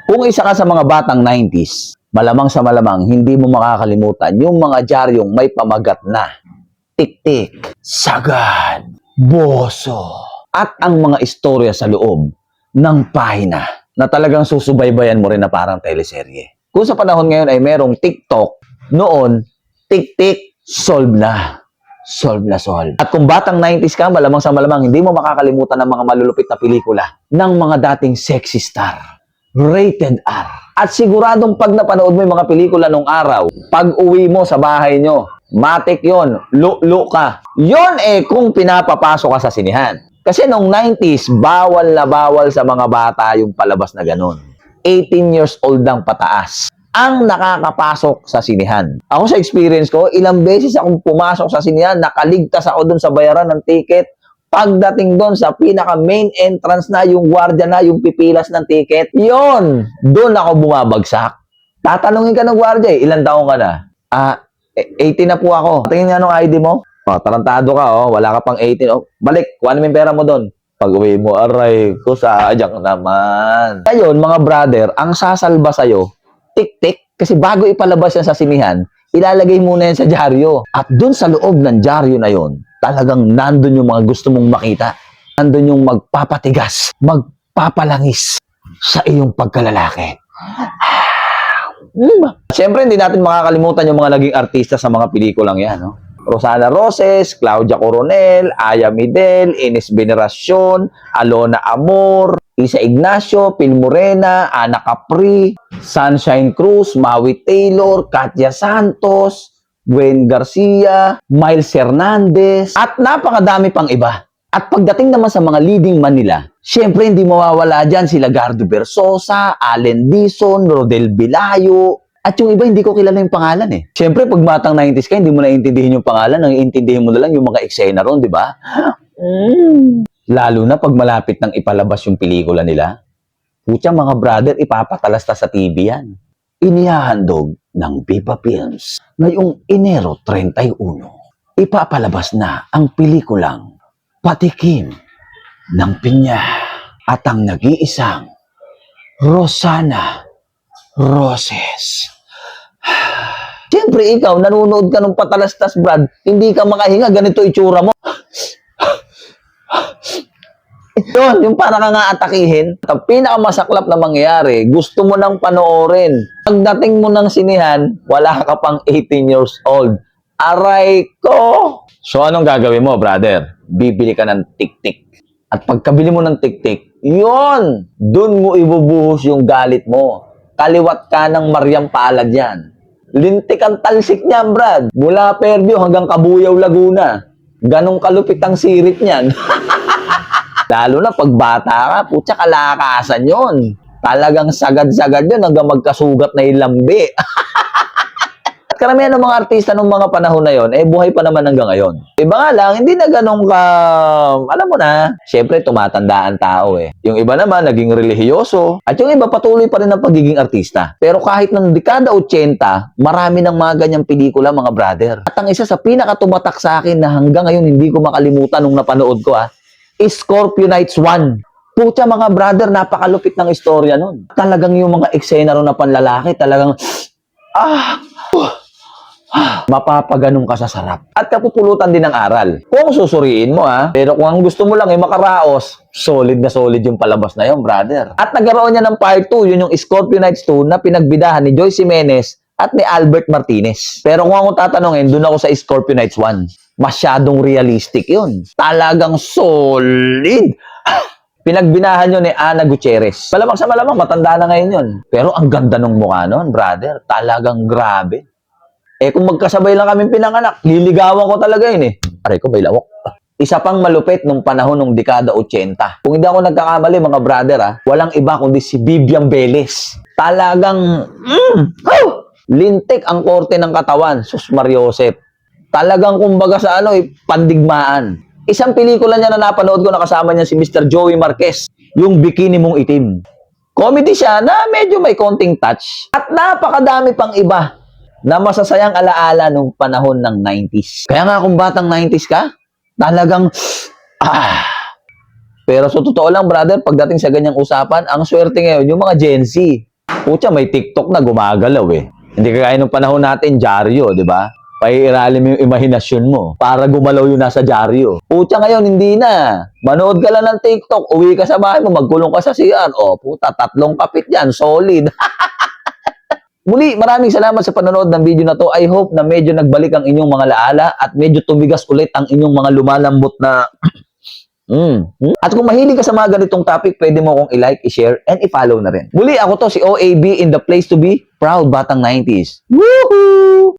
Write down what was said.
Kung isa ka sa mga batang 90s, malamang sa malamang, hindi mo makakalimutan yung mga dyaryong may pamagat na tik-tik, sagad, boso, at ang mga istorya sa loob ng pahina na talagang susubaybayan mo rin na parang teleserye. Kung sa panahon ngayon ay merong TikTok, noon, tik-tik, solve na. Solve na solve. At kung batang 90s ka, malamang sa malamang, hindi mo makakalimutan ng mga malulupit na pelikula ng mga dating sexy star. Rated R. At siguradong pag napanood mo yung mga pelikula nung araw, pag uwi mo sa bahay nyo, matik yon, lu ka. Yon kung pinapapasok ka sa sinihan. Kasi nung 90s, bawal na bawal sa mga bata yung palabas na ganun. 18 years old ang pataas ang nakakapasok sa sinihan. Ako sa experience ko, ilang beses akong pumasok sa sinihan, nakaligtas ako dun sa bayaran ng ticket. Pagdating doon sa pinaka main entrance na, yung gwardiya na, yung pipilas ng ticket, yon, doon ako bumabagsak. Tatanungin ka ng gwardiya, ilang taong ka na? 18 na po ako. Tingin nga nung ID mo. Tarantado ka, wala ka pang 18. Balik, kuha namin pera mo doon. Pag uwi mo, aray ko, sayang naman. Ngayon, mga brother, ang sasalba sa'yo, tik-tik, kasi bago ipalabas yan sa sinihan, ilalagay muna yan sa dyaryo. At doon sa loob ng dyaryo na yon, talagang nandun yung mga gusto mong makita. Nandun yung magpapatigas, magpapalangis sa iyong pagkalalaki. Siyempre, hindi natin makakalimutan yung mga naging artista sa mga pelikulang yan. Rosana Roses, Claudia Coronel, Aya Midel, Ines Veneracion, Alona Amor, Isa Ignacio, Pil Morena, Ana Capri, Sunshine Cruz, Maui Taylor, Katya Santos, Gwen Garcia, Miles Hernandez, at napakadami pang iba. At pagdating naman sa mga leading man nila, syempre hindi mawawala dyan sila Gardo Versosa, Allen Dizon, Rodel Vilayo, at yung iba hindi ko kilala yung pangalan eh. Syempre pag batang 90s ka, hindi mo naiintindihin yung pangalan, ang iintindihin mo na lang yung mga eksena ron, di ba? Lalo na pag malapit nang ipalabas yung pelikula nila. Putya mga brother, ipapatalasta sa TV yan. Inihahandog ng Viva Films ngayong Enero 31. Ipapalabas na ang pelikulang Patikim ng Pinya at ang nag-iisang Rosana Roses. Siyempre ikaw, nanonood ka ng patalastas, Brad, hindi ka makahinga, ganito itsura mo. Yun, yung para ka nga atakihin. At ang pinakamasaklap na mangyayari, gusto mo nang panoorin. Pagdating mo ng sinihan, wala ka pang 18 years old. Aray ko! So, anong gagawin mo, brother? Bibili ka ng tik-tik. At pagkabili mo ng tik-tik, yun! Dun mo ibubuhos yung galit mo. Kaliwat ka ng Mariam Palad yan. Lintik ang talsik niyan, Brad. Mula Fairview hanggang Kabuyaw, Laguna. Ganong kalupit ang sirit niyan. Lalo na pag bata ka, putya kalakasan yun. Talagang sagad-sagad yun hanggang magkasugat na yung lambi. At karamihan ng mga artista nung mga panahon na yon, buhay pa naman hanggang ngayon. Iba nga lang, hindi na ganun ka, alam mo na, syempre tumatanda ang tao eh. Yung iba naman, naging relihiyoso. At yung iba, patuloy pa rin ang pagiging artista. Pero kahit ng dekada 80, marami ng mga ganyang pelikula, mga brother. At ang isa sa pinakatumatak sa akin na hanggang ngayon hindi ko makalimutan nung napanood ko Scorpio Nights 1. Pucha mga brother, napakalupit ng istorya nun. Talagang yung mga eksena ron na panlalaki, talagang, mapapaganong ka sa sarap. At kapupulutan din ng aral. Kung susuriin mo pero kung ang gusto mo lang makaraos, solid na solid yung palabas na yun, brother. At nagkaroon niya ng part 2, yun yung Scorpio Nights 2 na pinagbidahan ni Joyce Jimenez at ni Albert Martinez. Pero kung ako tatanungin, dun ako sa Scorpio Nights 1. Masyadong realistic yun. Talagang solid. Pinagbinahan yun ni Ana Gutierrez. Malamang sa malamang, matanda na ngayon yun. Pero ang ganda ng mukha nun, brother. Talagang grabe. Kung magkasabay lang kami pinanganak, liligawan ko talaga yun Aray ko, may lawak. Isa pang malupit nung panahon ng dekada 80. Kung hindi ako nagkakamali, mga brother, walang iba kundi si Vivian Velez. Talagang, lintik ang korte ng katawan. Sus Mariosep. Talagang kumbaga sa pandigmaan. Isang pelikula niya na napanood ko, nakasama niya si Mr. Joey Marquez, yung Bikini Mong Itim. Comedy siya na medyo may konting touch. At napakadami pang iba na masasayang alaala nung panahon ng 90s. Kaya nga kung batang 90s ka, talagang, Pero sa totoo lang, brother, pagdating sa ganyang usapan, ang swerte ngayon, yung mga Gen Z. Pucha, may TikTok na gumagalaw eh. Hindi kagaya nung panahon natin, dyaryo, di ba? Paiiralim yung imahinasyon mo para gumalaw yung nasa dyaryo. Pucha, ngayon, hindi na. Manood ka lang ng TikTok, uwi ka sa bahay mo, magkulong ka sa CR. O, puta, 3 kapit yan, solid. Muli, maraming salamat sa panonood ng video na to. I hope na medyo nagbalik ang inyong mga laala at medyo tumigas ulit ang inyong mga lumalambot na At kung mahilig ka sa mga ganitong topic, pwede mo kong i-like, i-share, and i-follow na rin. Muli, ako to si OAB in the place to be, proud batang 90s. Woohoo!